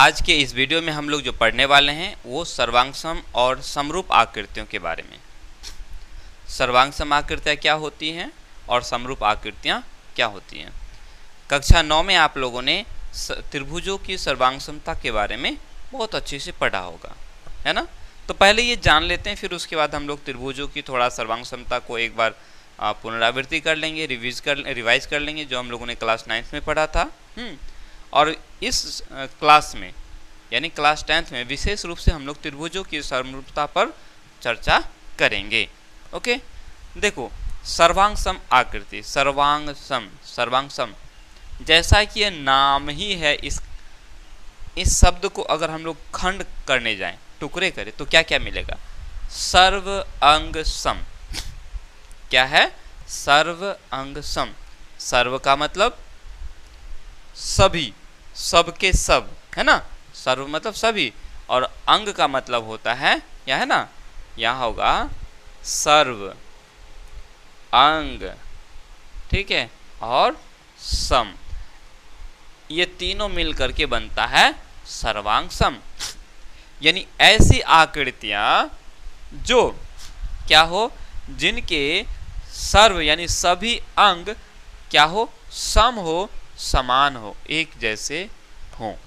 आज के इस वीडियो में हम लोग जो पढ़ने वाले हैं वो सर्वांगसम और समरूप आकृतियों के बारे में। सर्वांगसम आकृतियाँ क्या होती हैं और समरूप आकृतियाँ क्या होती हैं। कक्षा 9 में आप लोगों ने त्रिभुजों की सर्वांगसमता के बारे में बहुत अच्छे से पढ़ा होगा, है ना। तो पहले ये जान लेते हैं, फिर उसके बाद हम लोग त्रिभुजों की थोड़ा सर्वांगसमता को एक बार पुनरावृत्ति कर लेंगे, रिवाइज कर लेंगे, जो हम लोगों ने क्लास 9 में पढ़ा था। और इस क्लास में यानी क्लास 10 में विशेष रूप से हम लोग त्रिभुजों की समरूपता पर चर्चा करेंगे। ओके, देखो सर्वांगसम आकृति, सर्वांगसम जैसा कि यह नाम ही है, इस शब्द को अगर हम लोग खंड करने जाएं, टुकड़े करें, तो क्या क्या मिलेगा? सर्व अंग सम। क्या है? सर्व अंग सम। सर्व का मतलब सभी, सबके सब, है ना। सर्व मतलब सभी, और अंग का मतलब होता है, यह है ना, यहाँ होगा सर्व, अंग, ठीक है, और सम, ये तीनों मिल करके बनता है सर्वांगसम। यानी ऐसी आकृतियां जो क्या हो, जिनके सर्व यानी सभी अंग क्या हो, सम हो, समान हो, एक जैसे हो,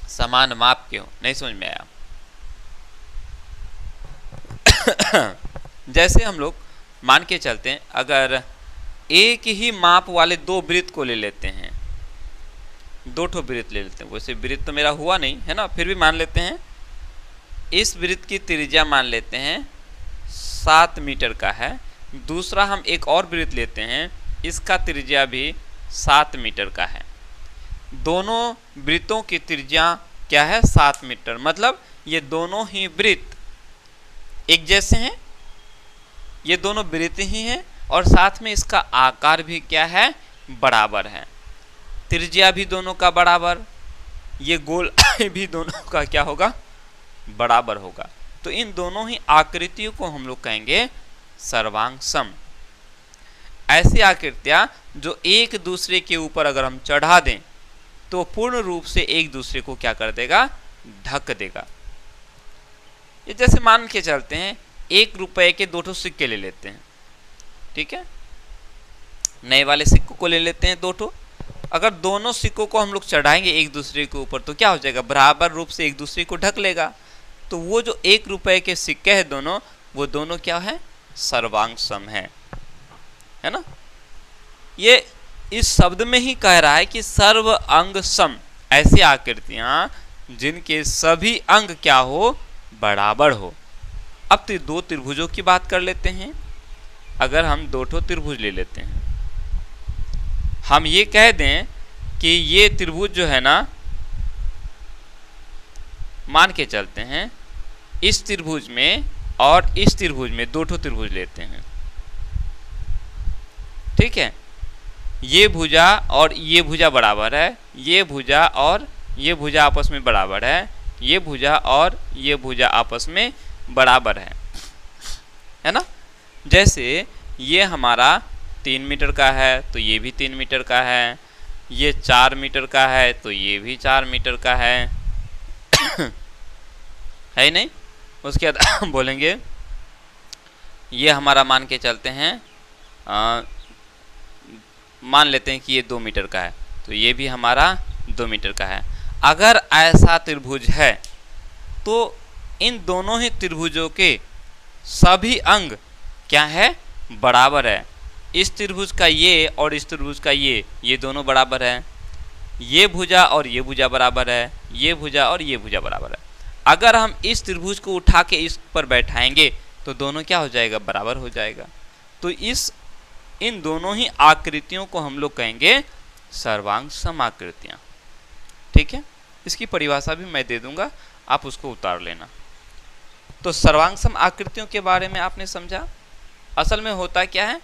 समान माप के हो। नहीं समझ में आया? जैसे हम लोग मान के चलते हैं, अगर एक ही माप वाले दो वृत्त को ले लेते हैं, दो ठो वृत्त ले लेते हैं, वैसे वृत्त तो मेरा हुआ नहीं है ना, फिर भी मान लेते हैं, इस वृत्त की त्रिज्या मान लेते हैं 7 मीटर का है, दूसरा हम एक और वृत्त लेते हैं, इसका त्रिज्या भी 7 मीटर का है। दोनों वृत्तों की त्रिज्या क्या है? 7 मीटर। मतलब ये दोनों ही वृत्त एक जैसे हैं, ये दोनों वृत्त ही हैं, और साथ में इसका आकार भी क्या है? बराबर है। त्रिज्या भी दोनों का बराबर, ये गोल भी दोनों का क्या होगा? बराबर होगा। तो इन दोनों ही आकृतियों को हम लोग कहेंगे सर्वांगसम। ऐसी आकृतियां जो एक दूसरे के ऊपर अगर हम चढ़ा दें तो पूर्ण रूप से एक दूसरे को क्या कर देगा? ढक देगा। ये जैसे मान के चलते हैं, 1 रुपए के 2 ठो सिक्के ले लेते हैं, ठीक है, नए वाले सिक्कों को ले लेते हैं 2 ठो। अगर दोनों सिक्कों को हम लोग चढ़ाएंगे एक दूसरे के ऊपर तो क्या हो जाएगा? बराबर रूप से एक दूसरे को ढक लेगा। तो वो जो 1 रुपए के सिक्के हैं दोनों, वो दोनों क्या है? सर्वांगसम है ना। ये इस शब्द में ही कह रहा है कि सर्व अंग सम, ऐसी आकृतियां जिनके सभी अंग क्या हो? बराबर हो। अब तो 2 त्रिभुजों की बात कर लेते हैं। अगर हम 2 ठो त्रिभुज ले लेते हैं, हम ये कह दें कि ये त्रिभुज जो है ना, मान के चलते हैं, इस त्रिभुज में और इस त्रिभुज में 2 ठो त्रिभुज लेते हैं, ठीक है, ये भुजा और ये भुजा बराबर है, ये भुजा और ये भुजा आपस में बराबर है, ये भुजा और ये भुजा आपस में बराबर है ना। जैसे ये हमारा 3 मीटर का है तो ये भी 3 मीटर का है, ये 4 मीटर का है तो ये भी 4 मीटर का है ही नहीं। उसके बाद बोलेंगे ये हमारा मान के चलते हैं, मान लेते हैं कि ये 2 मीटर का है तो ये भी हमारा 2 मीटर का है। अगर ऐसा त्रिभुज है तो इन दोनों ही त्रिभुजों के सभी अंग क्या है? बराबर है। इस त्रिभुज का ये और इस त्रिभुज का ये दोनों बराबर है, ये भुजा और ये भुजा बराबर है, ये भुजा और ये भुजा बराबर है। अगर हम इस त्रिभुज को उठा के इस पर बैठाएंगे तो दोनों क्या हो जाएगा? बराबर हो जाएगा। तो इन दोनों ही आकृतियों को हम लोग कहेंगे सर्वांगसम आकृतियां, ठीक है। इसकी परिभाषा भी मैं दे दूंगा, आप उसको उतार लेना। तो सर्वांगसम आकृतियों के बारे में आपने समझा। असल में होता क्या है,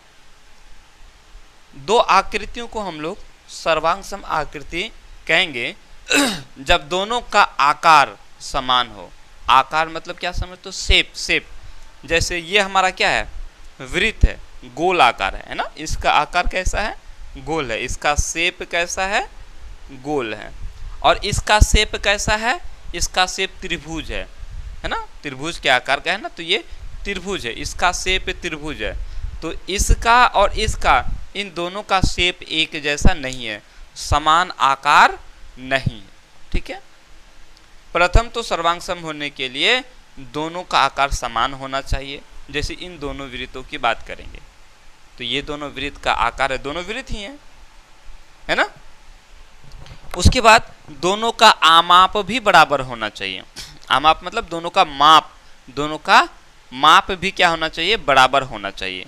2 आकृतियों को हम लोग सर्वांगसम आकृति कहेंगे जब दोनों का आकार समान हो। आकार मतलब क्या समझ? तो शेप। जैसे ये हमारा क्या है? वृत्त है, गोल आकार है ना। इसका आकार कैसा है? गोल है। इसका शेप कैसा है? गोल है। और इसका शेप कैसा है, इसका शेप त्रिभुज है ना, त्रिभुज के आकार का है ना, तो ये त्रिभुज है, इसका शेप त्रिभुज है। तो इसका और इसका, इन दोनों का शेप एक जैसा नहीं है, समान आकार नहीं है। ठीक है, प्रथम तो सर्वांग सम होने के लिए दोनों का आकार समान होना चाहिए। जैसे इन दोनों वृत्तों की बात करेंगे तो ये दोनों वृत्त का आकार है, दोनों वृत्त ही हैं, है ना। उसके बाद दोनों का आमाप भी बराबर होना चाहिए। आमाप मतलब दोनों का माप, दोनों का माप भी क्या होना चाहिए, बराबर होना चाहिए।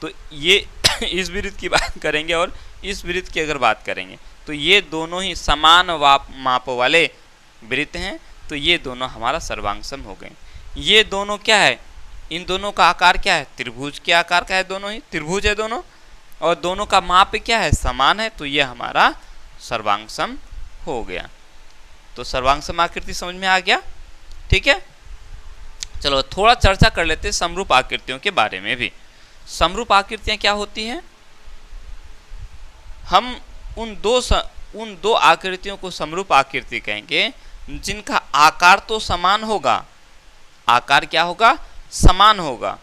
तो ये इस वृत्त की बात करेंगे और इस वृत्त की अगर बात करेंगे तो ये दोनों ही समान माप वाले वृत्त हैं, तो ये दोनों हमारा सर्वांग सम हो गए। ये दोनों क्या है, इन दोनों का आकार क्या है, त्रिभुज के आकार का है, दोनों ही त्रिभुज है दोनों, और दोनों का माप क्या है, समान है, तो ये हमारा सर्वांग सम हो गया। तो सर्वांग सम आकृति समझ में आ गया। ठीक है, चलो थोड़ा चर्चा कर लेते हैं समरूप आकृतियों के बारे में भी। समरूप आकृतियां क्या होती हैं, हम उन दो आकृतियों को समरूप आकृति कहेंगे जिनका आकार तो समान होगा, आकार क्या होगा, समान होगा,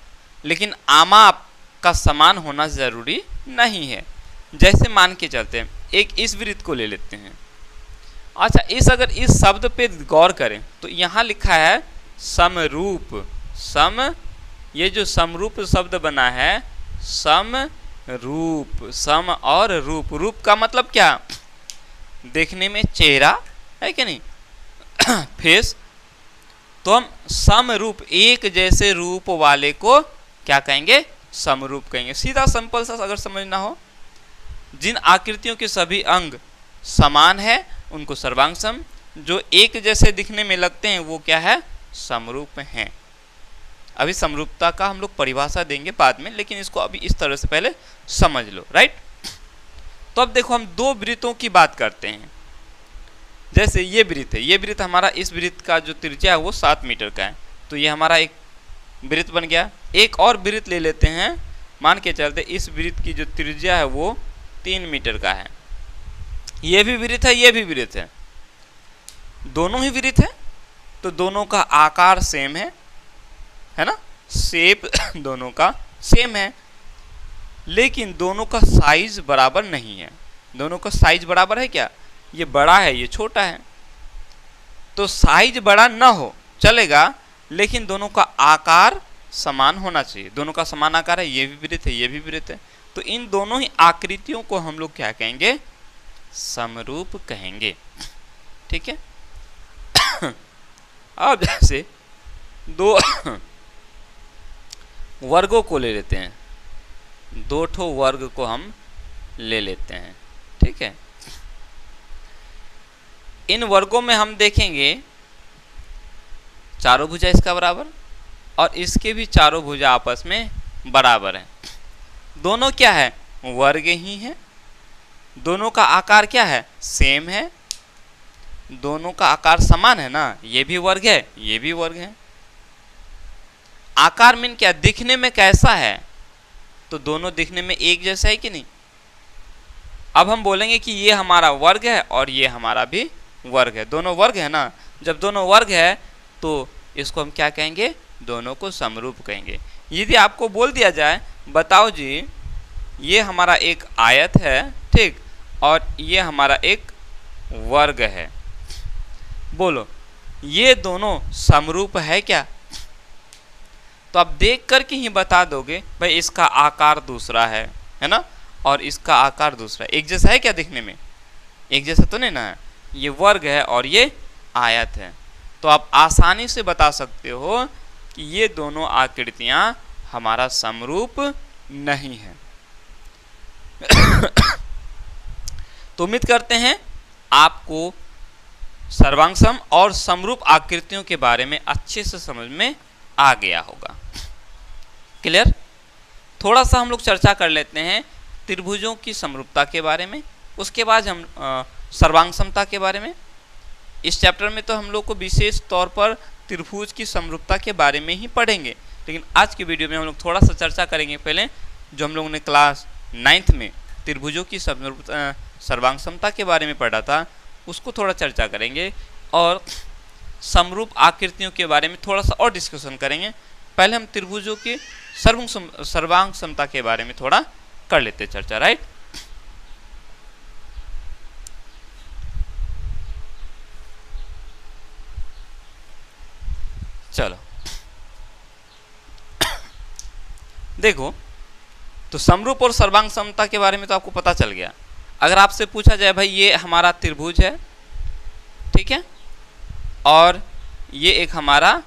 लेकिन आमाप का समान होना जरूरी नहीं है। जैसे मान के चलते हैं, एक इस वृत्त को ले लेते हैं। अच्छा, अगर इस शब्द पे गौर करें तो यहाँ लिखा है समरूप। ये जो समरूप शब्द बना है, समरूप, सम और रूप, रूप का मतलब क्या, देखने में चेहरा है कि नहीं, फेस। तो हम समरूप, एक जैसे रूप वाले को क्या कहेंगे, समरूप कहेंगे। सीधा सिंपल सा अगर समझना हो, जिन आकृतियों के सभी अंग समान है उनको सर्वांग सम, जो एक जैसे दिखने में लगते हैं वो क्या है, समरूप हैं। अभी समरूपता का हम लोग परिभाषा देंगे बाद में, लेकिन इसको अभी इस तरह से पहले समझ लो, राइट। तो अब देखो हम दो वृत्तों की बात करते हैं। जैसे ये वृत्त है, ये वृत्त हमारा, इस वृत्त का जो त्रिज्या है वो 7 मीटर का है, तो ये हमारा एक वृत्त बन गया। एक और वृत्त ले लेते हैं, मान के चलते इस वृत्त की जो त्रिज्या है वो 3 मीटर का है। ये भी वृत्त है, ये भी वृत्त है, दोनों ही वृत्त है, तो दोनों का आकार सेम है ना, शेप दोनों का सेम है, लेकिन दोनों का साइज बराबर नहीं है। दोनों का साइज बराबर है क्या, ये बड़ा है, ये छोटा है, तो साइज बड़ा ना हो चलेगा, लेकिन दोनों का आकार समान होना चाहिए। दोनों का समान आकार है, ये भी वृत्त है, ये भी वृत्त है, तो इन दोनों ही आकृतियों को हम लोग क्या कहेंगे, समरूप कहेंगे। ठीक है, अब जैसे दो वर्गों को ले लेते हैं, दो ठो वर्ग को हम ले लेते हैं। ठीक है, इन वर्गों में हम देखेंगे चारों भुजा इसका बराबर और इसके भी चारों भुजा आपस में बराबर है। दोनों क्या है, वर्ग ही है, दोनों का आकार क्या है, सेम है, दोनों का आकार समान है ना, ये भी वर्ग है, ये भी वर्ग है। आकार मीन क्या, दिखने में कैसा है, तो दोनों दिखने में एक जैसा है कि नहीं। अब हम बोलेंगे कि ये हमारा वर्ग है और ये हमारा भी वर्ग है, दोनों वर्ग है ना। जब दोनों वर्ग है तो इसको हम क्या कहेंगे, दोनों को समरूप कहेंगे। यदि आपको बोल दिया जाए, बताओ जी ये हमारा एक आयत है, ठीक, और ये हमारा एक वर्ग है, बोलो ये दोनों समरूप है क्या, तो आप देख कर के ही बता दोगे भाई इसका आकार दूसरा है ना, और इसका आकार दूसरा। एक जैसा है क्या दिखने में, एक जैसा तो नहीं ना, ये वर्ग है और ये आयत है, तो आप आसानी से बता सकते हो कि ये दोनों आकृतियां हमारा समरूप नहीं है। तो उम्मीद करते हैं आपको सर्वांग सम और समरूप आकृतियों के बारे में अच्छे से समझ में आ गया होगा। क्लियर। थोड़ा सा हम लोग चर्चा कर लेते हैं त्रिभुजों की समरूपता के बारे में, उसके बाद हम सर्वांग समता के बारे में। इस चैप्टर में तो हम लोग को विशेष तौर पर त्रिभुज की समरूपता के बारे में ही पढ़ेंगे, लेकिन आज की वीडियो में हम लोग थोड़ा सा चर्चा करेंगे पहले जो हम लोगों ने क्लास 9th में त्रिभुजों की सर्वांग समता के बारे में पढ़ा था, उसको थोड़ा चर्चा करेंगे और समरूप आकृतियों के बारे में थोड़ा सा और डिस्कशन करेंगे। पहले हम त्रिभुजों की सर्वांग समता के बारे में थोड़ा कर लेते चर्चा, राइट। चलो देखो, तो समरूप और सर्वांग समता के बारे में तो आपको पता चल गया। अगर आपसे पूछा जाए भाई ये हमारा त्रिभुज है, ठीक है, और ये एक हमारा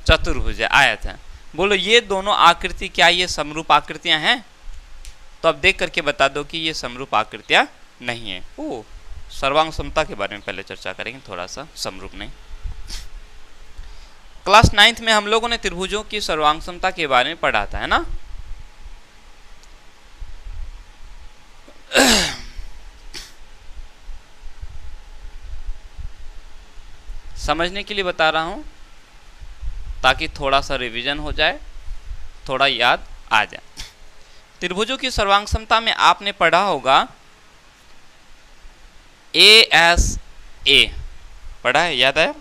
चतुर्भुज है, आयत है, बोलो ये दोनों आकृति क्या ये समरूप आकृतियां हैं? तो अब देख करके बता दो कि ये समरूप आकृतियां नहीं है। ओ, सर्वांग समता के बारे में पहले चर्चा करेंगे थोड़ा सा, समरूप नहीं। क्लास 9th में हम लोगों ने त्रिभुजों की सर्वांग समता के बारे में पढ़ा था, है ना। समझने के लिए बता रहा हूं ताकि थोड़ा सा रिवीजन हो जाए, थोड़ा याद आ जाए। त्रिभुजों की सर्वांग समता में आपने पढ़ा होगा ASA, पढ़ा है, याद है?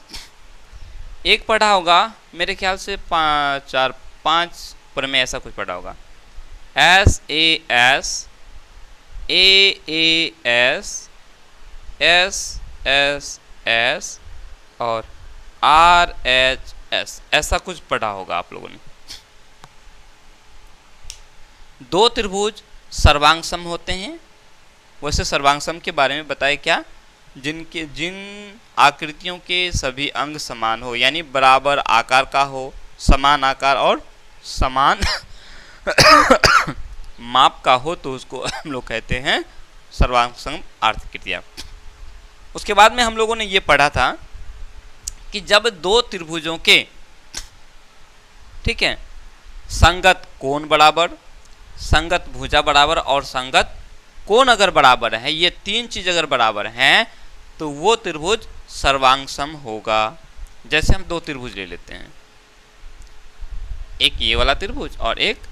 एक पढ़ा होगा मेरे ख्याल से 5 पर में ऐसा कुछ पढ़ा होगा, SAS, AAS, SSS और RHS, ऐसा कुछ पढ़ा होगा आप लोगों ने। दो त्रिभुज सर्वांगसम होते हैं। वैसे सर्वांगसम के बारे में बताए क्या, जिन आकृतियों के सभी अंग समान हो, यानी बराबर आकार का हो, समान आकार और समान माप का हो, तो उसको हम लोग कहते हैं सर्वांगसम आकृतियां। उसके बाद में हम लोगों ने ये पढ़ा था कि जब दो त्रिभुजों के, ठीक है, संगत कोण बराबर, संगत भुजा बराबर और संगत कोण अगर बराबर है, ये तीन चीज अगर बराबर हैं तो वो त्रिभुज सर्वांगसम होगा। जैसे हम दो त्रिभुज ले लेते हैं, एक ये वाला त्रिभुज और एक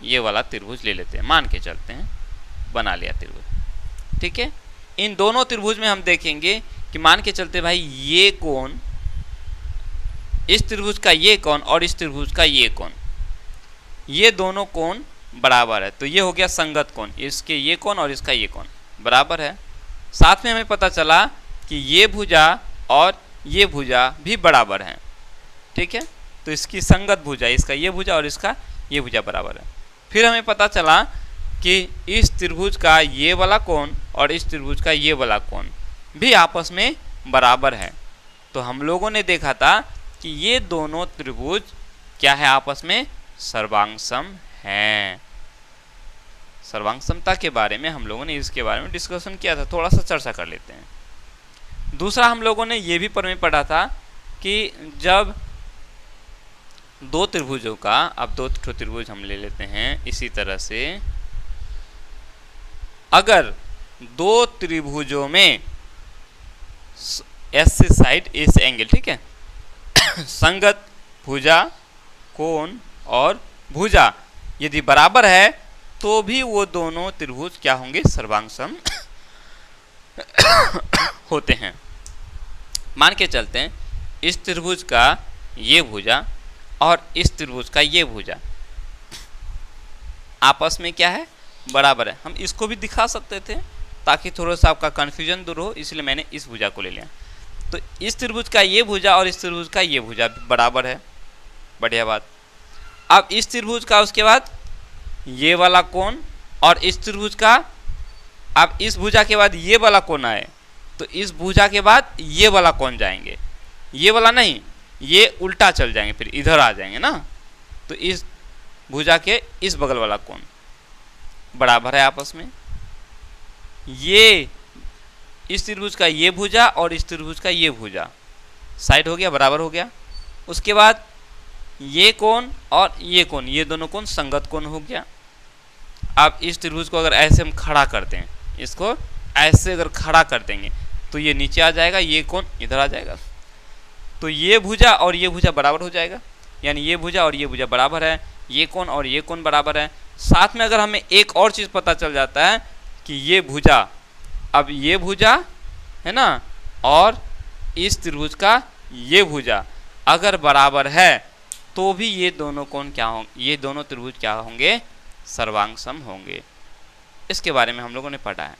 ये वाला त्रिभुज ले लेते हैं, मान के चलते हैं, बना लिया त्रिभुज, ठीक है। इन दोनों त्रिभुज में हम देखेंगे कि मान के चलते भाई ये कोण, इस त्रिभुज का ये कोण और इस त्रिभुज का ये कोण, ये दोनों कोण बराबर है, तो ये हो गया संगत कोण, इसके ये कोण और इसका ये कोण बराबर है। साथ में हमें पता चला कि ये भुजा और ये भुजा भी बराबर हैं, ठीक है, तो इसकी संगत भुजा, इसका ये भुजा और इसका ये भुजा बराबर है। फिर हमें पता चला कि इस त्रिभुज का ये वाला कोण और इस त्रिभुज का ये वाला कोण भी आपस में बराबर है। तो हम लोगों ने देखा था कि ये दोनों त्रिभुज क्या है, आपस में सर्वांगसम हैं। सर्वांगसमता के बारे में हम लोगों ने इसके बारे में डिस्कशन किया था, थोड़ा सा चर्चा कर लेते हैं। दूसरा हम लोगों ने ये भी पढ़ा था कि जब दो त्रिभुजों का, अब दो त्रिभुज हम ले लेते हैं इसी तरह से, अगर दो त्रिभुजों में एस से साइड, ए से एंगल, ठीक है, संगत भुजा, कोण और भुजा यदि बराबर है तो भी वो दोनों त्रिभुज क्या होंगे, सर्वांगसम होते हैं। मान के चलते हैं इस त्रिभुज का ये भुजा और इस त्रिभुज का ये भुजा आपस में क्या है, बराबर है। हम इसको भी दिखा सकते थे ताकि थोड़ा सा आपका कन्फ्यूजन दूर हो, इसलिए मैंने इस भुजा को ले लिया। तो इस त्रिभुज का ये भुजा और इस त्रिभुज का ये भुजा बराबर है, बढ़िया बात। अब इस त्रिभुज का उसके बाद ये वाला कोण और इस त्रिभुज का, अब इस भुजा के बाद ये वाला कोण आए तो इस भुजा के बाद ये वाला कोण जाएंगे, ये वाला नहीं, ये उल्टा चल जाएंगे, फिर इधर आ जाएंगे ना, तो इस भुजा के इस बगल वाला कोण बराबर है आपस में। ये इस त्रिभुज का ये भुजा और इस त्रिभुज का ये भुजा साइड हो गया, बराबर हो गया। उसके बाद ये कोण और ये कोण, ये दोनों कोण संगत कोण हो गया। अब इस त्रिभुज को अगर ऐसे हम खड़ा करते हैं, इसको ऐसे अगर खड़ा कर देंगे तो ये नीचे आ जाएगा, ये कोण इधर आ जाएगा, तो ये भुजा और ये भुजा बराबर हो जाएगा, यानी ये भुजा और ये भुजा बराबर है, ये कोण और ये कोण बराबर है। साथ में अगर हमें एक और चीज़ पता चल जाता है कि ये भुजा अब ये भुजा है ना, और इस त्रिभुज का ये भुजा अगर बराबर है तो भी ये दोनों कोण क्या होंगे, ये दोनों त्रिभुज क्या होंगे, सर्वांग सम होंगे। इसके बारे में हम लोगों ने पढ़ा है।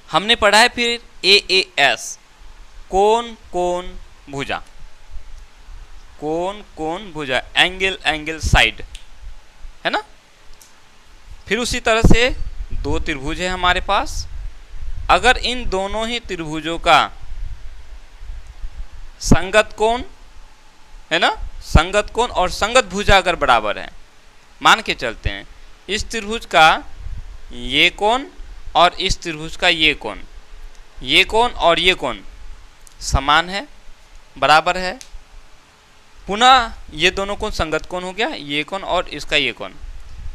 हमने पढ़ा है फिर AAS, कोण कोण भुजा, कोण कोण भुजा, एंगल एंगल साइड, है ना। फिर उसी तरह से दो त्रिभुज है हमारे पास, अगर इन दोनों ही त्रिभुजों का संगत कोण है ना, संगत कोण और संगत भुजा अगर बराबर है, मान के चलते हैं इस त्रिभुज का ये कोण और इस त्रिभुज का ये कोण, ये कोण और ये कोण समान है, बराबर है। पुनः ये दोनों कोण संगत कोण हो गया, ये कोण और इसका ये कोण।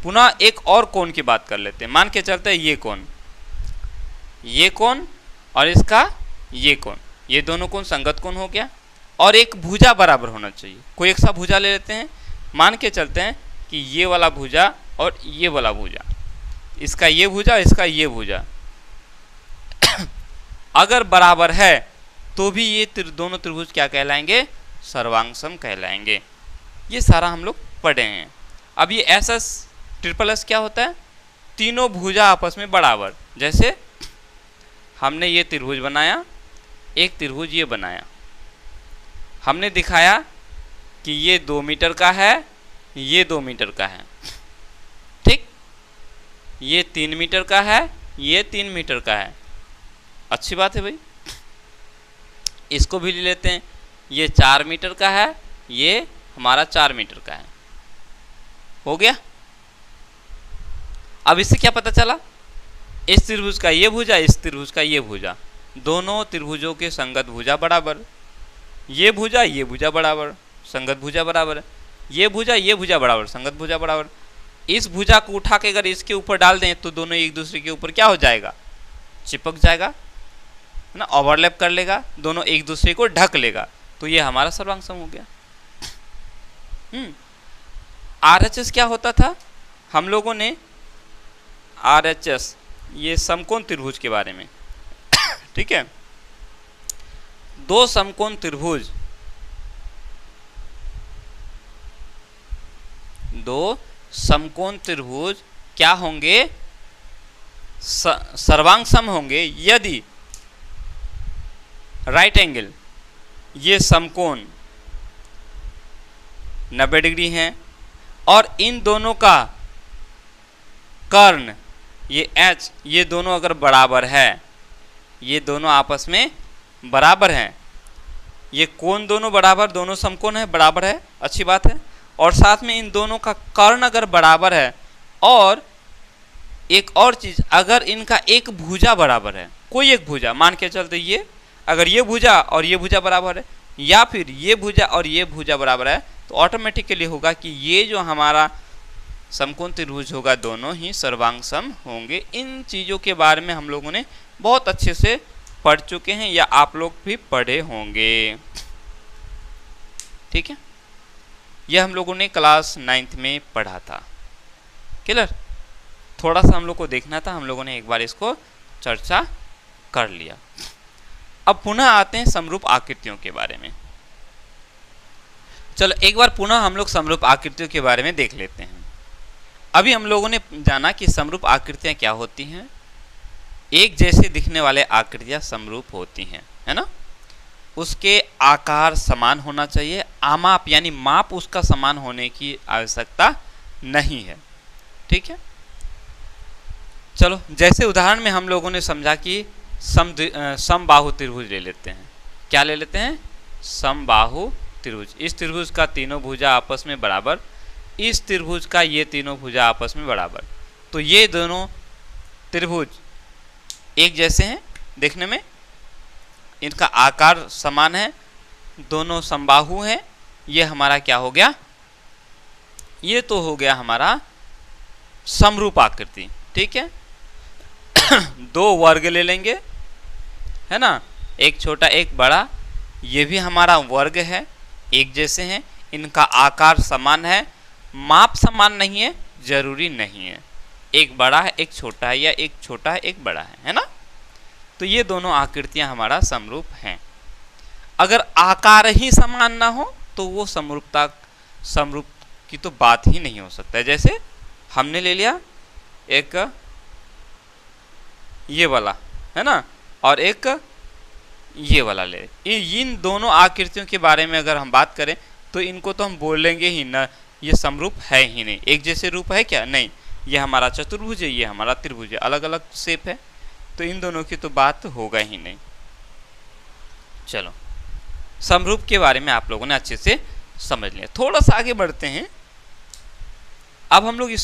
पुनः एक और कोण की बात कर लेते हैं, मान के चलते हैं ये कोण और इसका ये कोण, ये दोनों कोण संगत कोण हो गया। और एक भुजा बराबर होना चाहिए, कोई एक सा भुजा ले लेते हैं, मान के चलते हैं कि ये वाला भुजा और ये वाला भुजा, इसका ये भुजा इसका ये भुजा अगर बराबर है तो भी ये दोनों त्रिभुज क्या कहलाएंगे, सर्वांग सम कहलाएंगे। ये सारा हम लोग पढ़े हैं। अब ये SS ट्रिपल S क्या होता है, तीनों भुजा आपस में बराबर। जैसे हमने ये त्रिभुज बनाया, एक त्रिभुज ये बनाया, हमने दिखाया कि ये 2 मीटर का है, ये 2 मीटर का है, ठीक, ये 3 मीटर का है, ये 3 मीटर का है। अच्छी बात है भाई। इसको भी ले लेते हैं, ये 4 मीटर का है, ये हमारा 4 मीटर का है, हो गया। अब इससे क्या पता चला, इस त्रिभुज का ये भुजा, इस त्रिभुज का ये भुजा, दोनों त्रिभुजों के संगत भुजा बराबर, ये भुजा बराबर, संगत भुजा बराबर, ये भुजा बराबर, संगत भुजा बराबर। इस भुजा को उठा के अगर इसके ऊपर डाल दें तो दोनों एक दूसरे के ऊपर क्या हो जाएगा, चिपक जाएगा, है ना, ओवरलैप कर लेगा, दोनों एक दूसरे को ढक लेगा, तो ये हमारा सर्वांग सम हो गया। RHS क्या होता था, हम लोगों ने RHS ये समकोण त्रिभुज के बारे में ठीक है, दो समकोण त्रिभुज, दो समकोण त्रिभुज क्या होंगे, सर्वांग सम होंगे यदि राइट एंगल, ये समकोण 90 डिग्री हैं और इन दोनों का कर्ण ये H, ये दोनों अगर बराबर है, ये दोनों आपस में बराबर हैं, ये कोण दोनों बराबर, दोनों समकोण है, बराबर है, अच्छी बात है। और साथ में इन दोनों का कर्ण अगर बराबर है, और एक और चीज, अगर इनका एक भुजा बराबर है, कोई एक भुजा, मान के चलते ये, अगर ये भुजा और ये भुजा बराबर है, या फिर ये भुजा और ये भुजा बराबर है, तो ऑटोमेटिकली होगा कि ये जो हमारा समकोण त्रिभुज होगा दोनों ही सर्वांग सम होंगे। इन चीज़ों के बारे में हम लोगों ने बहुत अच्छे से पढ़ चुके हैं, या आप लोग भी पढ़े होंगे, ठीक है। यह हम लोगों ने क्लास 9th में पढ़ा था, क्लियर। थोड़ा सा हम लोग को देखना था, हम लोगों ने एक बार इसको चर्चा कर लिया। अब पुनः आते हैं समरूप आकृतियों के बारे में। चलो एक बार पुनः हम लोग समरूप आकृतियों के बारे में देख लेते हैं। अभी हम लोगों ने जाना कि समरूप आकृतियां क्या होती हैं। एक जैसे दिखने वाले आकृतियां समरूप होती हैं, है ना। उसके आकार समान होना चाहिए, आमाप यानी माप उसका समान होने की आवश्यकता नहीं है, ठीक है। चलो जैसे उदाहरण में हम लोगों ने समझा कि समबाहु त्रिभुज ले लेते हैं। क्या ले लेते हैं, समबाहु त्रिभुज। इस त्रिभुज का तीनों भुजा आपस में बराबर, इस त्रिभुज का ये तीनों भुजा आपस में बराबर, तो ये दोनों त्रिभुज एक जैसे हैं देखने में, इनका आकार समान है, दोनों समबाहु हैं। ये हमारा क्या हो गया, ये तो हो गया हमारा समरूप आकृति, ठीक है। दो वर्ग ले लेंगे, है ना, एक छोटा एक बड़ा, ये भी हमारा वर्ग है, एक जैसे हैं, इनका आकार समान है, माप समान नहीं है, जरूरी नहीं है, एक बड़ा है एक छोटा है, या एक छोटा है एक बड़ा है ना, तो ये दोनों आकृतियां हमारा समरूप हैं। अगर आकार ही समान ना हो तो वो समरूप की तो बात ही नहीं हो सकता है। जैसे हमने ले लिया एक ये वाला, है ना, और एक ये वाला ले, इन दोनों आकृतियों के बारे में अगर हम बात करें तो इनको तो हम बोलेंगे ही ना, ये समरूप है ही नहीं। एक जैसे रूप है क्या? नहीं। ये हमारा चतुर्भुज है, ये हमारा त्रिभुज है, अलग अलग शेप है, तो इन दोनों की तो बात होगा ही नहीं। चलो, समरूप के बारे में आप लोगों ने अच्छे से समझ लिया। थोड़ा सा आगे बढ़ते हैं। अब हम लोग इस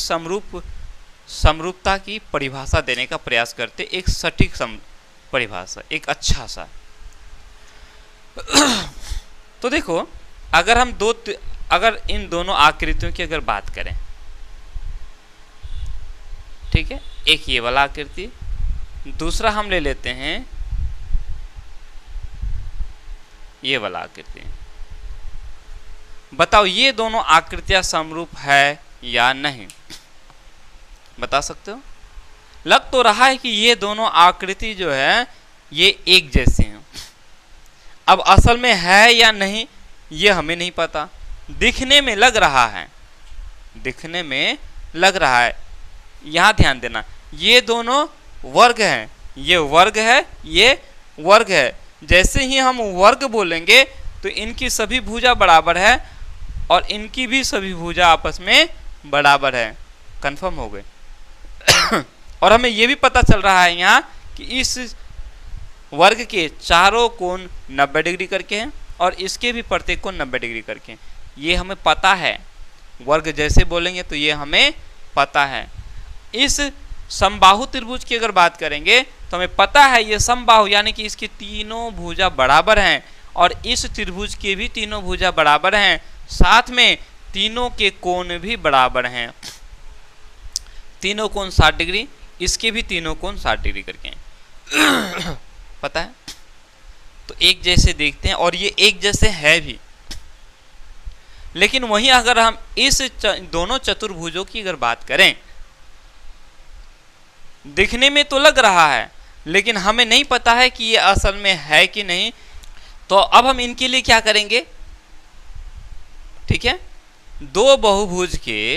समरूपता की परिभाषा देने का प्रयास करते, एक सटीक परिभाषा, एक अच्छा सा। तो देखो, अगर इन दोनों आकृतियों की अगर बात करें, ठीक है, एक ये वाला आकृति, दूसरा हम ले लेते हैं ये वाला आकृति। बताओ ये दोनों आकृतियां समरूप है या नहीं? बता सकते हो? लग तो रहा है कि ये दोनों आकृति जो है ये एक जैसे हैं। अब असल में है या नहीं ये हमें नहीं पता, दिखने में लग रहा है, दिखने में लग रहा है। यहां ध्यान देना, ये दोनों वर्ग हैं, ये वर्ग है, ये वर्ग है। जैसे ही हम वर्ग बोलेंगे तो इनकी सभी भुजा बराबर है और इनकी भी सभी भुजा आपस में बराबर है। कंफर्म हो गए? और हमें यह भी पता चल रहा है यहाँ कि इस वर्ग के चारों कोण 90 डिग्री करके हैं और इसके भी प्रत्येक कोण 90 डिग्री करके हैं। ये हमें पता है, वर्ग जैसे बोलेंगे तो ये हमें पता है। इस समबाहु त्रिभुज की अगर बात करेंगे तो हमें पता है ये समबाहु यानी कि इसकी तीनों भुजा बराबर हैं और इस त्रिभुज के भी तीनों भुजा बराबर हैं, साथ में तीनों के कोण भी बराबर हैं। तीनों कोण 60 डिग्री, इसके भी तीनों कोण 60 डिग्री करके हैं। पता है? तो एक जैसे देखते हैं और ये एक जैसे है भी। लेकिन वहीं अगर हम इस दोनों चतुर्भुजों की अगर बात करें, दिखने में तो लग रहा है लेकिन हमें नहीं पता है कि ये असल में है कि नहीं। तो अब हम इनके लिए क्या करेंगे? ठीक है, दो बहुभुज के,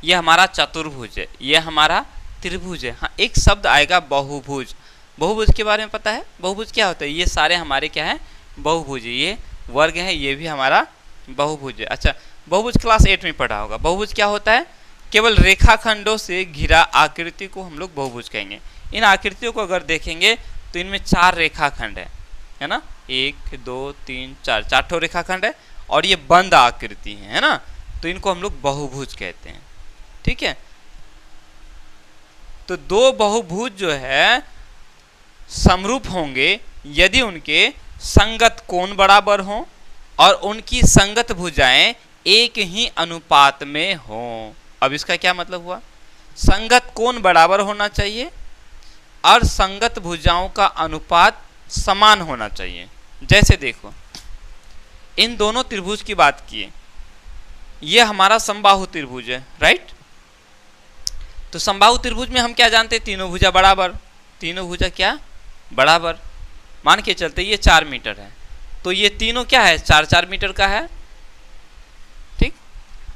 ये हमारा चतुर्भुज है, ये हमारा त्रिभुज है। हाँ, एक शब्द आएगा बहुभुज। बहुभुज के बारे में पता है? बहुभुज क्या होता है? ये सारे हमारे क्या है? बहुभुज। ये वर्ग है, ये भी हमारा बहुभुज है। अच्छा, बहुभुज क्लास 8 में पढ़ा होगा। बहुभुज क्या होता है? केवल रेखाखंडों से घिरा आकृति को हम लोग बहुभुज कहेंगे। इन आकृतियों को अगर देखेंगे तो इनमें 4 रेखाखंड है ना, 1 2 3 4, 4 ठो रेखाखंड है और ये बंद आकृति है ना, तो इनको हम लोग बहुभुज कहते हैं। ठीक है, तो दो बहुभुज जो है समरूप होंगे यदि उनके संगत कोण बराबर हों और उनकी संगत भुजाएं एक ही अनुपात में हों। अब इसका क्या मतलब हुआ? संगत कोण बराबर होना चाहिए और संगत भुजाओं का अनुपात समान होना चाहिए। जैसे देखो, इन दोनों त्रिभुज की बात किए, ये हमारा समबाहु त्रिभुज है, राइट? तो समबाहु त्रिभुज में हम क्या जानते हैं? तीनों भुजा बराबर। तीनों भुजा क्या? बराबर। मान के चलते ये 4 मीटर है, तो ये तीनों क्या है? 4-4 मीटर का है। ठीक,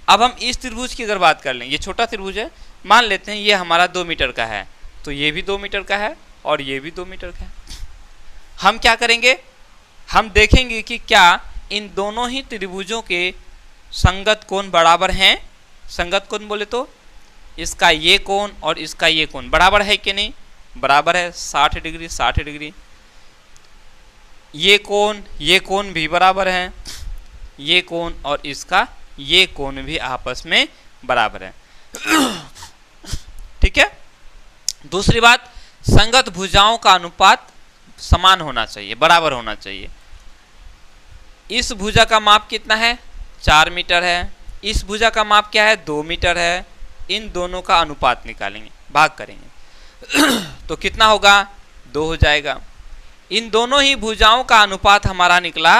अब हम इस त्रिभुज की अगर बात कर लें, ये छोटा त्रिभुज है, मान लेते हैं ये हमारा 2 मीटर का है, तो ये भी 2 मीटर का है और ये भी 2 मीटर का है। हम क्या करेंगे? हम देखेंगे कि क्या इन दोनों ही त्रिभुजों के संगत कोण बराबर हैं। संगत कोण बोले तो इसका ये कोण और इसका ये कोण बराबर है कि नहीं? बराबर है, 60 डिग्री 60 डिग्री। ये कोण भी बराबर है, ये कोण और इसका ये कोण भी आपस में बराबर है। ठीक है, दूसरी बात, संगत भुजाओं का अनुपात समान होना चाहिए, बराबर होना चाहिए। इस भुजा का माप कितना है? 4 मीटर है। इस भुजा का माप क्या है? 2 मीटर है। इन दोनों का अनुपात निकालेंगे, भाग करेंगे तो कितना होगा? 2 हो जाएगा। इन दोनों ही भुजाओं का अनुपात हमारा निकला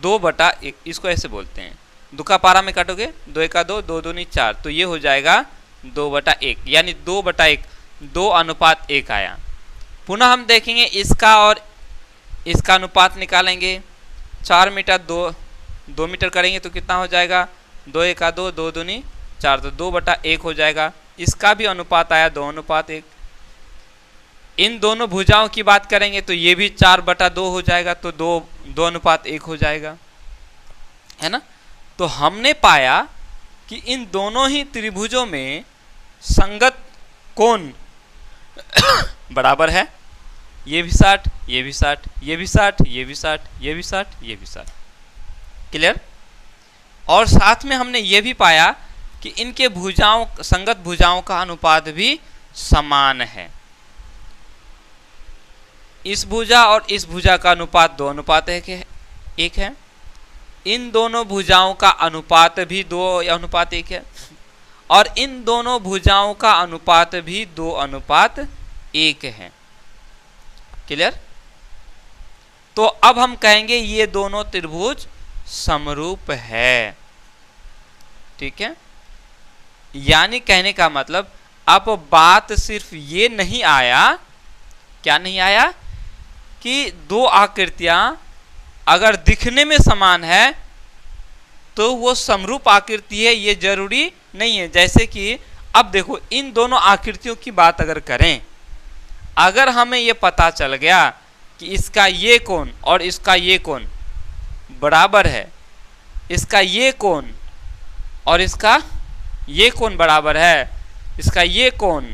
2/1। इसको ऐसे बोलते हैं, 2 का पारा में काटोगे, 2 1 2, 2 2 4, तो ये हो जाएगा 2/1, यानी 2/1। 2:1 आया। पुनः हम देखेंगे इसका और इसका अनुपात निकालेंगे। 4 मीटर 2 मीटर करेंगे तो कितना हो जाएगा, 2 1 2, 2 दूनी 4, तो 2/1 हो जाएगा। इसका भी अनुपात आया 2:1। इन दोनों भुजाओं की बात करेंगे तो ये भी 4/2 हो जाएगा, तो 2:1 हो जाएगा, है ना। तो हमने पाया कि इन दोनों ही त्रिभुजों में संगत कोण बराबर है। ये भी 60, ये भी 60, ये भी 60, ये भी 60, ये भी 60, ये भी 60। क्लियर। और साथ में हमने ये भी पाया कि इनके भुजाओं, संगत भुजाओं का अनुपात भी समान है। इस भुजा और इस भुजा का अनुपात 2:1 है। इन दोनों भुजाओं का अनुपात भी 2:1 है और इन दोनों भुजाओं का अनुपात भी 2:1 है। क्लियर। तो अब हम कहेंगे ये दोनों त्रिभुज समरूप है। ठीक है, यानी कहने का मतलब अब बात सिर्फ ये नहीं आया, क्या नहीं आया, कि दो आकृतियां अगर दिखने में समान है तो वो समरूप आकृति है, ये जरूरी नहीं है। जैसे कि अब देखो, इन दोनों आकृतियों की बात अगर करें, अगर हमें ये पता चल गया कि इसका ये कोण और इसका ये कोण बराबर है, इसका ये कोण और इसका ये कोण बराबर है, इसका ये कोण,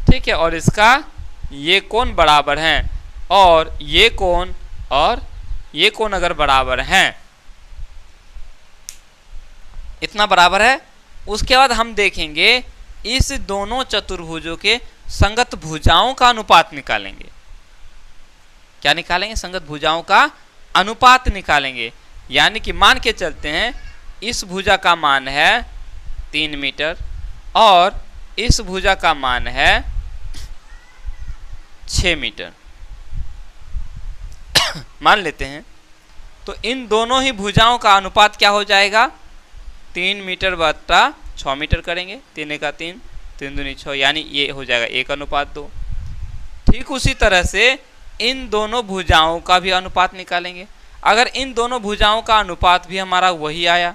ठीक है, और इसका ये कोण बराबर है, और ये कोण और ये कोण अगर बराबर हैं, इतना बराबर है, उसके बाद हम देखेंगे इस दोनों चतुर्भुजों के संगत भुजाओं का अनुपात निकालेंगे। क्या निकालेंगे? संगत भुजाओं का अनुपात निकालेंगे। यानी कि मान के चलते हैं इस भुजा का मान है 3 मीटर और इस भुजा का मान है 6 मीटर मान लेते हैं। तो इन दोनों ही भुजाओं का अनुपात क्या हो जाएगा? 3 मीटर बटा 6 मीटर करेंगे, 3 एका 3, 3 दूनी 6, यानी ये हो जाएगा 1:2। ठीक उसी तरह से इन दोनों भुजाओं का भी अनुपात निकालेंगे। अगर इन दोनों भुजाओं का अनुपात भी हमारा वही आया,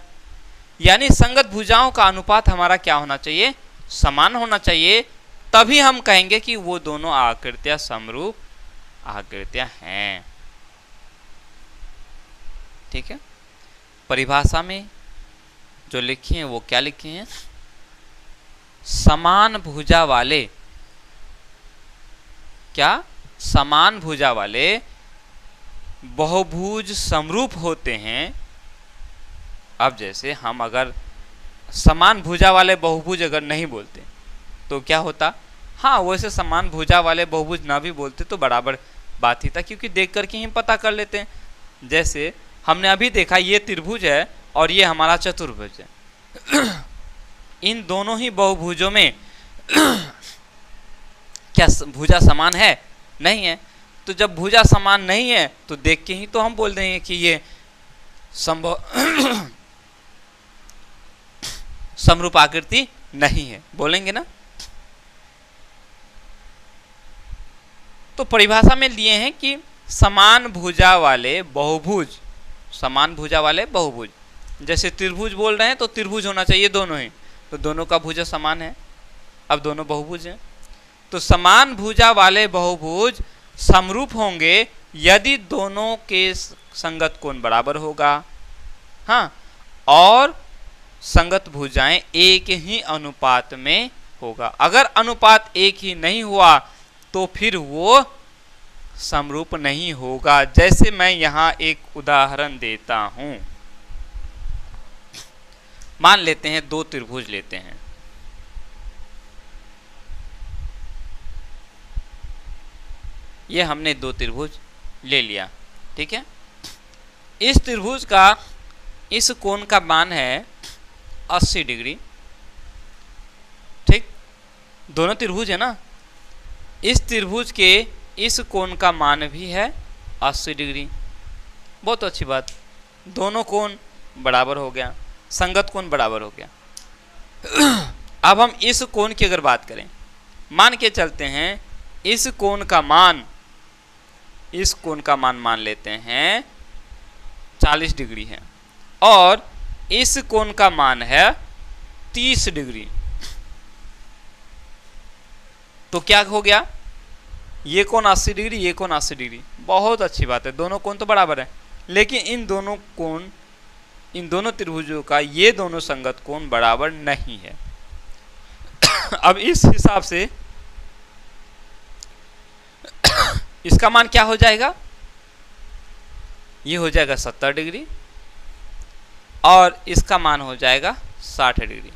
यानी संगत भुजाओं का अनुपात हमारा क्या होना चाहिए? समान होना चाहिए। तभी हम कहेंगे कि वो दोनों आकृतियां समरूप आकृतियां हैं। ठीक है, परिभाषा में जो लिखे हैं वो क्या लिखे हैं? समान भुजा वाले, क्या? समान भुजा वाले बहुभुज समरूप होते हैं। अब जैसे हम अगर समान भुजा वाले बहुभुज अगर नहीं बोलते तो क्या होता? हाँ, वैसे समान भुजा वाले बहुभुज ना भी बोलते तो बराबर बात ही था, क्योंकि देख करके ही पता कर लेते हैं। जैसे हमने अभी देखा ये त्रिभुज है और ये हमारा चतुर्भुज है। इन दोनों ही बहुभुजों में क्या भुजा समान है? नहीं है। तो जब भुजा समान नहीं है तो देख के ही तो हम बोल देंगे कि ये संभव समरूप आकृति नहीं है, बोलेंगे ना। तो परिभाषा में लिए हैं कि समान भुजा वाले बहुभुज, समान भुजा वाले बहुभुज, जैसे त्रिभुज बोल रहे हैं तो त्रिभुज होना चाहिए दोनों ही, तो दोनों का भुजा समान है। अब दोनों बहुभुज हैं तो समान भुजा वाले बहुभुज समरूप होंगे यदि दोनों के संगत कोण बराबर होगा। हाँ, और संगत भुजाएं एक ही अनुपात में होगा। अगर अनुपात एक ही नहीं हुआ तो फिर वो समरूप नहीं होगा। जैसे मैं यहां एक उदाहरण देता हूं, मान लेते हैं 2 त्रिभुज लेते हैं। ये हमने 2 त्रिभुज ले लिया, ठीक है। इस त्रिभुज का इस कोण का मान है 80 डिग्री, ठीक। दोनों त्रिभुज है ना। इस त्रिभुज के इस कोण का मान भी है 80 डिग्री। बहुत अच्छी बात, दोनों कोण बराबर हो गया, संगत कोण बराबर हो गया। अब हम इस कोण की अगर बात करें, मान के चलते हैं इस कोण का मान मान लेते हैं 40 डिग्री है और इस कोण का मान है 30 डिग्री। तो क्या हो गया, ये कोण 80 डिग्री, ये कोण 80 डिग्री। बहुत अच्छी बात है, दोनों कोण तो बराबर है, लेकिन इन दोनों त्रिभुजों का ये दोनों संगत कोण बराबर नहीं है। अब इस हिसाब से इसका मान क्या हो जाएगा, ये हो जाएगा 70 डिग्री और इसका मान हो जाएगा 60 डिग्री।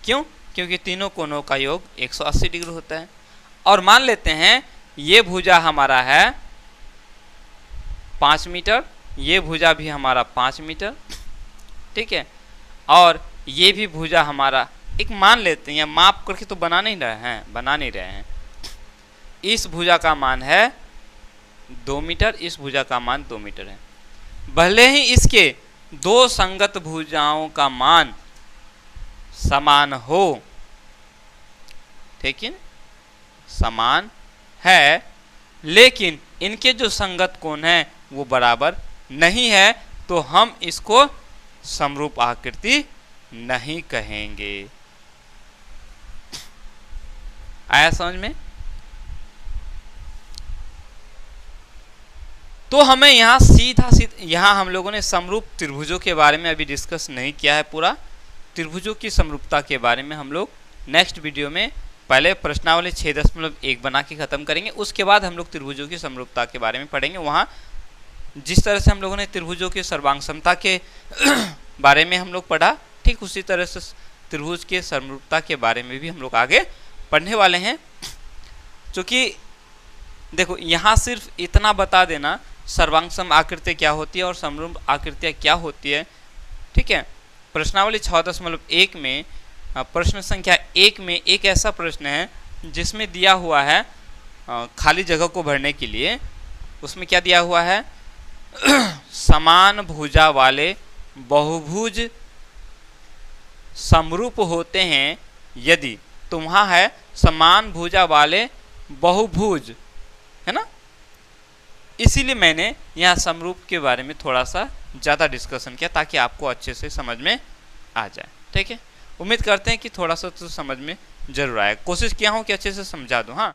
क्यों? क्योंकि तीनों कोणों का योग 180 डिग्री होता है। और मान लेते हैं ये भुजा हमारा है 5 मीटर, ये भुजा भी हमारा 5 मीटर, ठीक है, और ये भी भुजा हमारा, एक मान लेते हैं, माप करके तो बना नहीं रहे हैं। इस भुजा का मान है 2 मीटर, इस भुजा का मान 2 मीटर है। भले ही इसके दो संगत भुजाओं का मान समान हो, ठीक है, समान है, लेकिन इनके जो संगत कोण है वो बराबर नहीं है, तो हम इसको समरूप आकृति नहीं कहेंगे। आया समझ में? तो हमें यहाँ सीधा यहाँ हम लोगों ने समरूप त्रिभुजों के बारे में अभी डिस्कस नहीं किया है। पूरा त्रिभुजों की समरूपता के बारे में हम लोग नेक्स्ट वीडियो में पहले प्रश्नावली 6.1 बना के खत्म करेंगे, उसके बाद हम लोग त्रिभुजों की समरूपता के बारे में पढ़ेंगे। वहाँ जिस तरह से हम लोगों ने त्रिभुजों की सर्वांग समता के बारे में हम लोग पढ़ा, ठीक उसी तरह से त्रिभुज के समरूपता के बारे में भी हम लोग आगे पढ़ने वाले हैं। क्योंकि देखो यहाँ सिर्फ इतना बता देना सर्वांग सम आकृति क्या होती है और समरूप आकृतियाँ क्या होती है, ठीक है। प्रश्नावली 6.1 में प्रश्न संख्या 1 में एक ऐसा प्रश्न है जिसमें दिया हुआ है खाली जगह को भरने के लिए, उसमें क्या दिया हुआ है, समान भुजा वाले बहुभुज समरूप होते हैं यदि, तो वहाँ है समान भुजा वाले बहुभुज, है ना। इसीलिए मैंने यहाँ समरूप के बारे में थोड़ा सा ज़्यादा डिस्कशन किया ताकि आपको अच्छे से समझ में आ जाए, ठीक है। उम्मीद करते हैं कि थोड़ा सा तो समझ में जरूर आए, कोशिश किया हूँ कि अच्छे से समझा दूँ। हाँ।